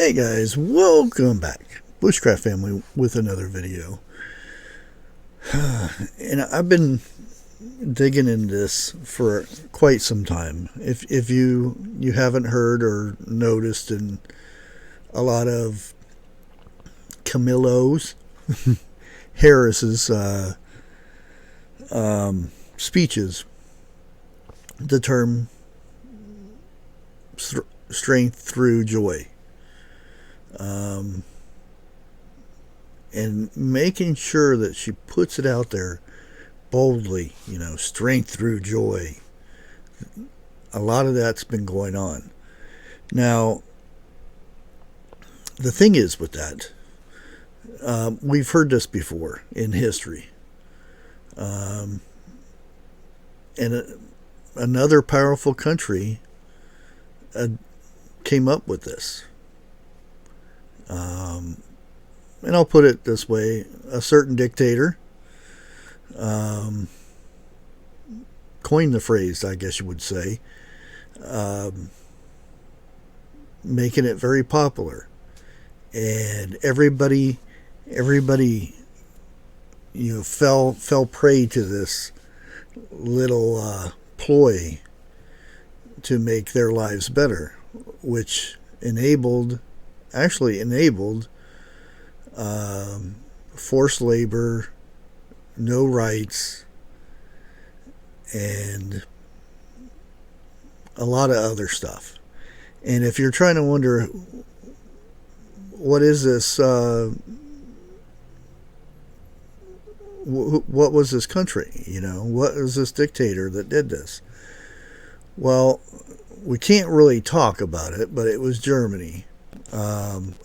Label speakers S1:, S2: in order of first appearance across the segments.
S1: Hey guys, welcome back. Bushcraft family with another video. And I've been digging in this for quite some time. If you haven't heard or noticed, in a lot of Camillo's Harris's speeches, the term strength through joy. And making sure that she puts it out there boldly, strength through joy. A lot of that's been going on. Now, the thing is with that, we've heard this before in history. And another powerful country came up with this. And I'll put it this way, a certain dictator coined the phrase, I guess you would say, making it very popular. And everybody fell prey to this little ploy to make their lives better, which actually enabled forced labor, no rights, and a lot of other stuff. And if you're trying to wonder, what is this? What was this country? What was this dictator that did this? Well, we can't really talk about it, but it was Germany.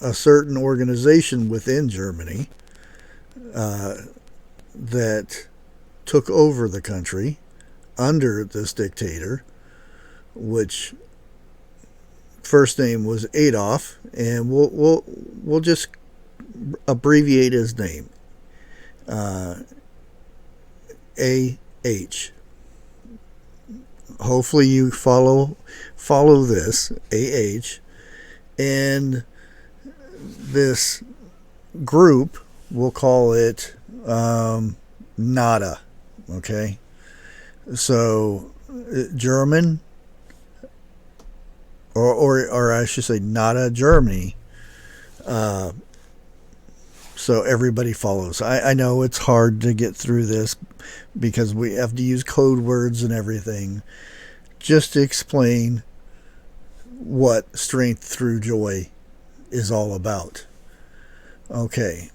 S1: A certain organization within Germany that took over the country under this dictator, which first name was Adolf, and we'll just abbreviate his name, A.H. Hopefully you follow this, A.H. And this group, we'll call it NADA. Okay? So, German, or I should say NADA, Germany. So everybody follows. I know it's hard to get through this because we have to use code words and everything just to explain what strength through joy is all about. Okay.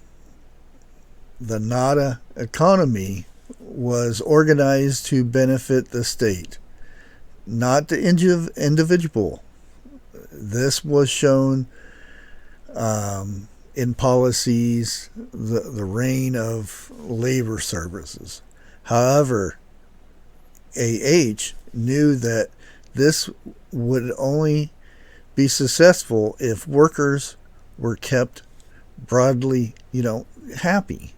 S1: The NADA economy was organized to benefit the state, not the individual. This was shown in policies, the reign of labor services. However, AH knew that this would only be successful if workers were kept broadly, happy.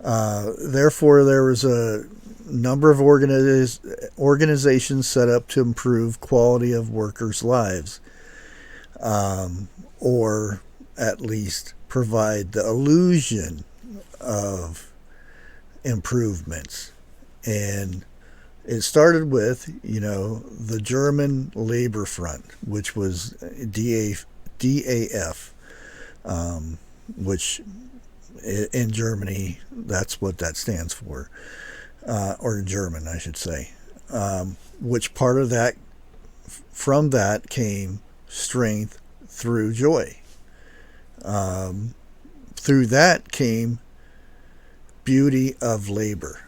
S1: Therefore, there was a number of organizations set up to improve quality of workers' lives, or at least provide the illusion of improvements. And it started with, the German Labor Front, which was DAF, which in Germany, that's what that stands for, or in German, I should say, which part of that, from that came strength through joy. Through that came beauty of labor.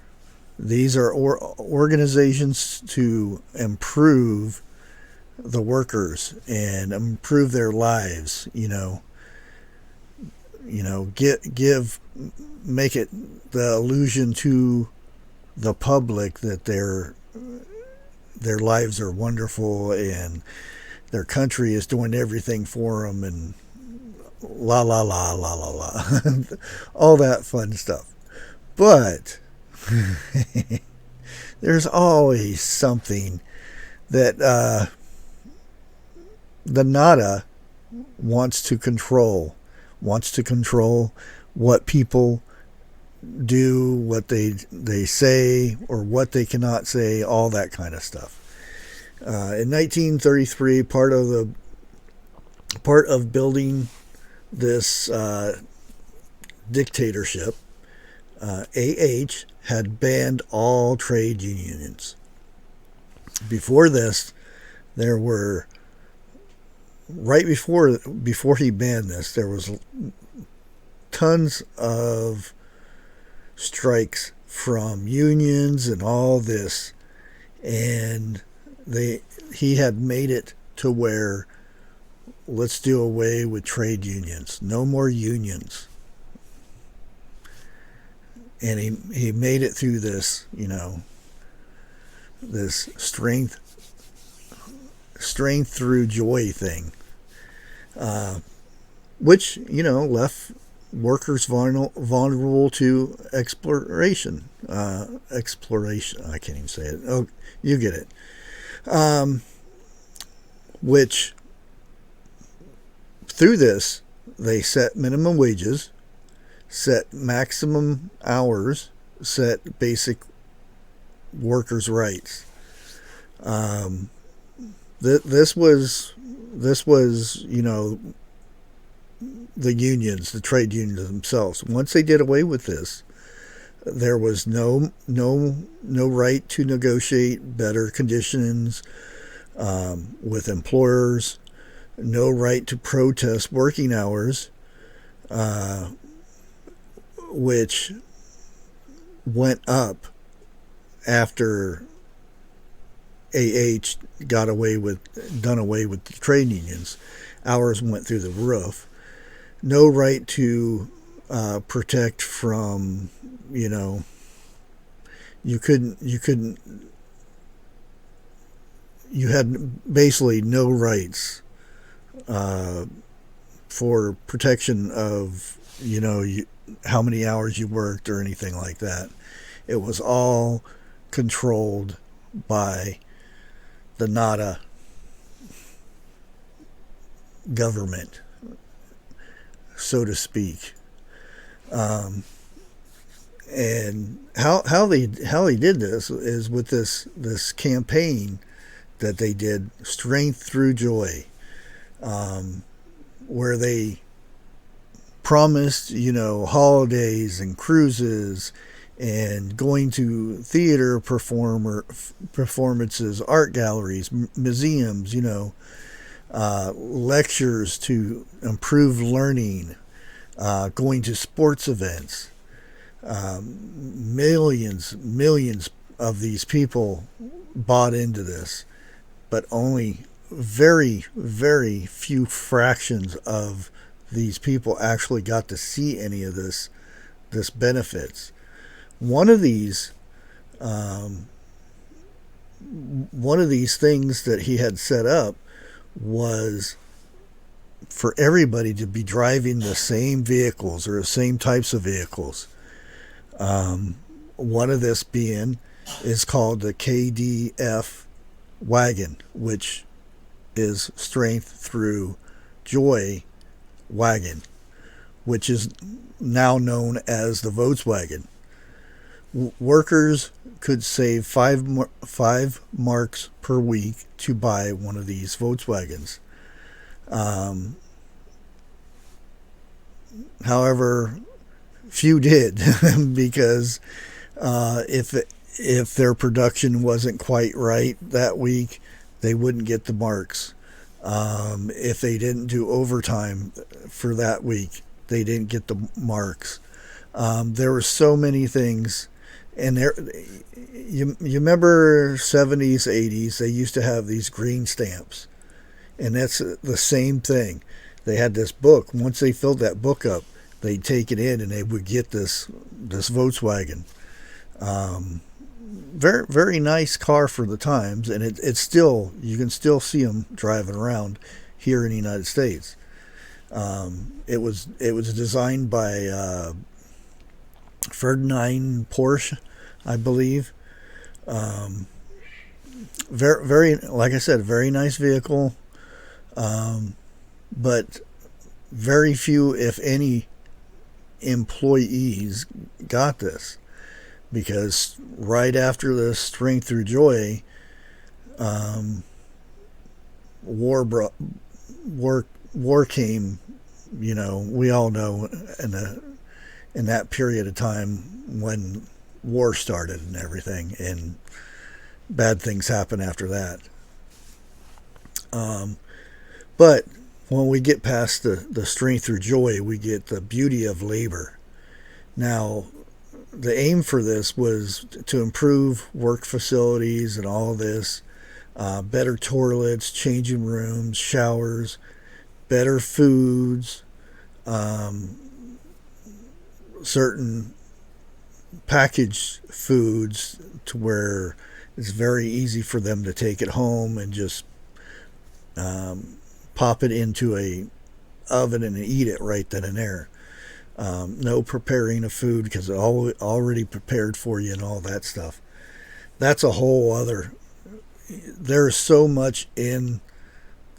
S1: These are organizations to improve the workers and improve their lives. Make it the illusion to the public that their lives are wonderful and their country is doing everything for them, and la la la la la la, all that fun stuff. But there's always something that the NADA wants to control, what people do, what they say, or what they cannot say, all that kind of stuff. In 1933, part of building this dictatorship, AH had banned all trade unions. Before this, there were, right before he banned this, there was tons of strikes from unions and all this, and he had made it to where, let's do away with trade unions, no more unions. And he made it through this, this strength through joy thing, which left workers vulnerable to exploration. I can't even say it. Oh, you get it. Which through this, they set minimum wages, set maximum hours, set basic workers' rights. This was the unions, the trade unions themselves. Once they did away with this, there was no right to negotiate better conditions with employers, no right to protest working hours, which went up after AH done away with the trade unions. Hours went through the roof. No right to protect from, you had basically no rights for protection of, how many hours you worked or anything like that. It was all controlled by the NADA government, so to speak. And how they did this is with this campaign that they did, Strength Through Joy, where they promised, holidays and cruises and going to theater performances, art galleries, museums, lectures to improve learning, going to sports events. Millions of these people bought into this, but only very, very few fractions of these people actually got to see any of this benefits. One of these things that he had set up was for everybody to be driving the same vehicles or the same types of vehicles. One of this is called the KDF wagon, which is Strength Through Joy wagon, which is now known as the Volkswagen. Workers could save 5 marks per week to buy one of these Volkswagens. However, few did because if their production wasn't quite right that week, they wouldn't get the marks. If they didn't do overtime for that week, they didn't get the marks. There were so many things, and you remember 70s, 80s, they used to have these green stamps, and that's the same thing. They had this book. Once they filled that book up, they'd take it in and they would get this Volkswagen. Very, very nice car for the times, and it's still, you can still see them driving around here in the United States. It was designed by Ferdinand Porsche, I believe. Very, very, like I said, very nice vehicle. but very few, if any, employees got this, because right after the Strength Through Joy, um, war brought war came. You know, we all know in that period of time when war started and everything, and bad things happen after that. Um, but when we get past the Strength Through Joy, we get the beauty of labor. Now, the aim for this was to improve work facilities and all this, better toilets, changing rooms, showers, better foods, um, certain packaged foods to where it's very easy for them to take it home and just pop it into a oven and eat it right then and there. No preparing of food because it's already prepared for you and all that stuff. That's a whole other. There's so much in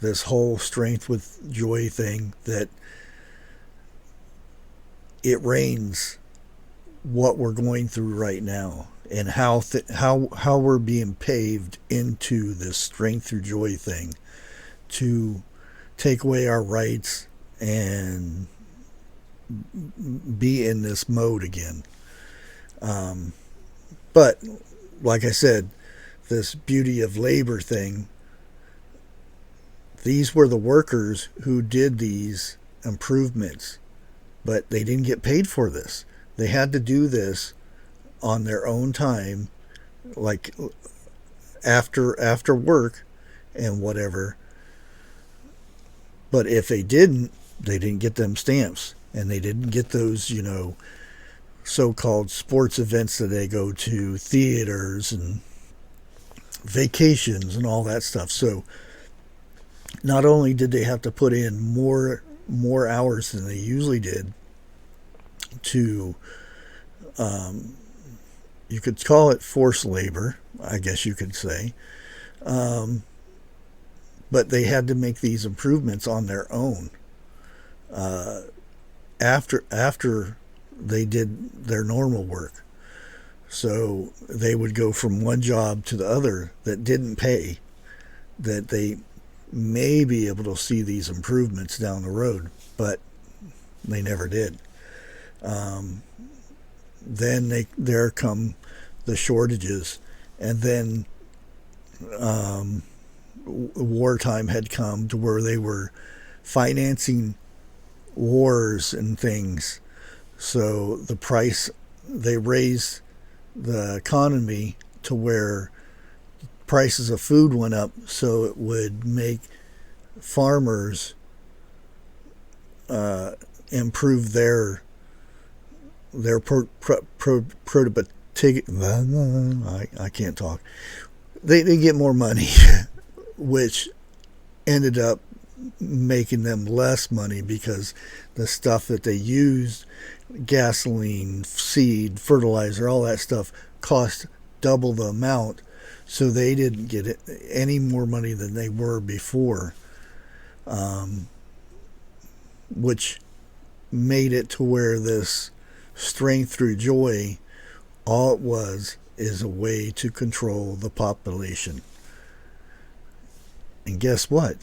S1: this whole Strength with Joy thing that it rains what we're going through right now, and how we're being paved into this Strength Through Joy thing to take away our rights and be in this mode again. But like I said, this beauty of labor thing, these were the workers who did these improvements, but they didn't get paid for this. They had to do this on their own time, like after work and whatever. But if they didn't get them stamps, and they didn't get those, so-called sports events that they go to, theaters and vacations and all that stuff. So not only did they have to put in more hours than they usually did to, you could call it forced labor, I guess you could say, but they had to make these improvements on their own after they did their normal work. So they would go from one job to the other that didn't pay, that they may be able to see these improvements down the road, but they never did. Then there come the shortages, and then wartime had come to where they were financing wars and things. So the price, they raised the economy to where prices of food went up, so it would make farmers improve their I can't talk. They get more money, which ended up making them less money because the stuff that they used, gasoline, seed, fertilizer, all that stuff, cost double the amount. So they didn't get any more money than they were before, which made it to where this Strength Through Joy, all it was is a way to control the population. And guess what?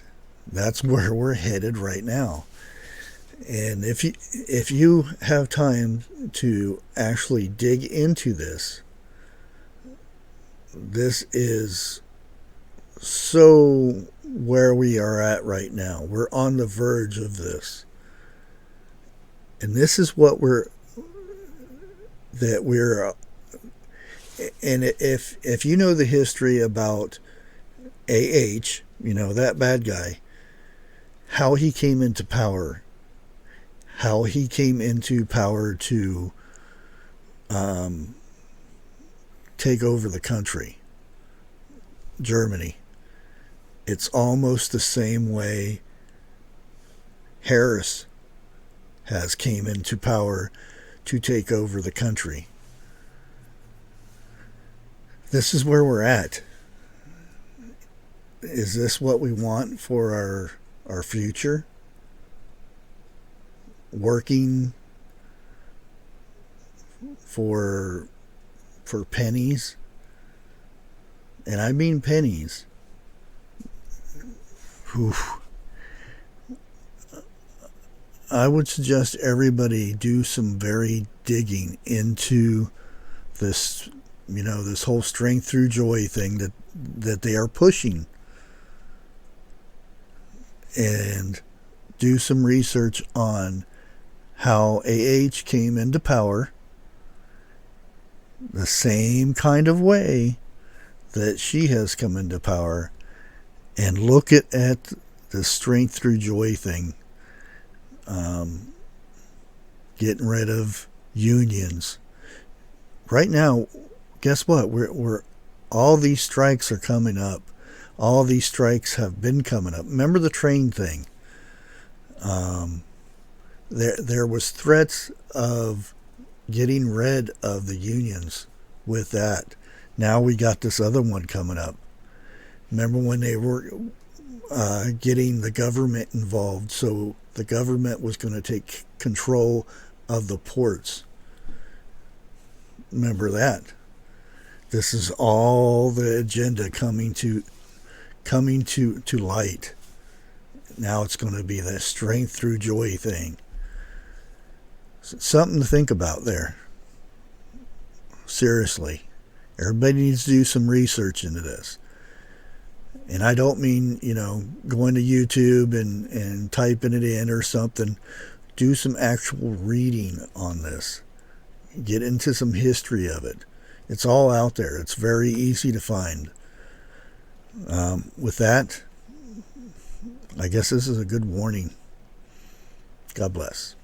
S1: That's where we're headed right now. And if you have time to actually dig into this, this is so where we are at right now. We're on the verge of this. And this is what we're and if you know the history about AH, that bad guy, how he came into power, to take over the country, Germany. It's almost the same way Harris has came into power to take over the country. This is where we're at. Is this what we want for our future? working for pennies, and I mean pennies. Whew. I would suggest everybody do some very digging into this, this whole strength through joy thing that they are pushing, and do some research on how AH came into power the same kind of way that she has come into power, and look at the strength through joy thing. Getting rid of unions. Right now, guess what? We're all these strikes are coming up. All these strikes have been coming up. Remember the train thing? There was threats of getting rid of the unions with that. Now we got this other one coming up. Remember when they were getting the government involved, so the government was going to take control of the ports. Remember that. This is all the agenda coming to light. Now it's going to be the strength through joy thing. Something to think about there. Seriously. Everybody needs to do some research into this. And I don't mean, going to YouTube and typing it in or something. Do some actual reading on this. Get into some history of it. It's all out there. It's very easy to find. With that, I guess this is a good warning. God bless.